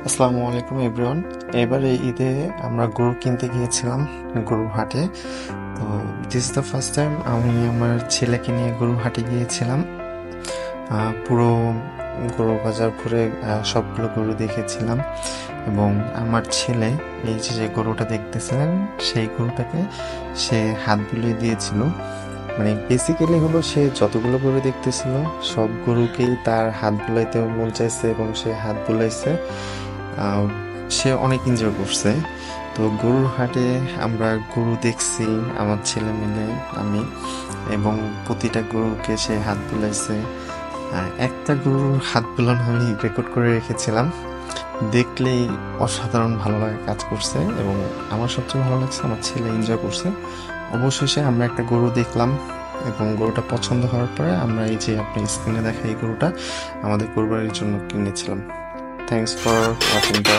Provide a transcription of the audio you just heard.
আসসালামু আলাইকুম এভরিওয়ান। এবারে ঈদে আমরা গরু কিনতে গিয়েছিলাম গরুর হাটে। তো this is the first time আমি আমার ছেলেকে নিয়ে গরুর হাটে গিয়েছিলাম। পুরো গরু বাজার ঘুরে সবগুলো গরু দেখেছিলাম এবং আমার ছেলে এই যে যে গরুটা দেখতেছিলেন সেই গরুটাকে সে হাত বুলিয়ে দিয়েছিল। মানে বেসিক্যালি হলো সে যতগুলো গরু দেখতেছিল সব গরুকেই তার হাত বুলাইতে মন চাইছে এবং সে হাত বুলাইছে। আহ, সে অনেক এনজয় করছে। তো গরুর হাটে আমরা গরু দেখছি আমার ছেলে মিলে, আমি, এবং প্রতিটা গরুকে সে হাত বুলাইছে। একটা গরুর হাত বুলানো আমি রেকর্ড করে রেখেছিলাম। দেখলেই অসাধারণ ভালো লাগা কাজ করছে এবং আমার সবচেয়ে ভালো লাগছে আমার ছেলে এনজয় করছে। অবশেষে আমরা একটা গরু দেখলাম এবং গরুটা পছন্দ হওয়ার পরে আমরা এই যে আপনি স্ক্রিনে দেখা এই গরুটা আমাদের কোরবানির জন্য কিনেছিলাম। Thanks for watching the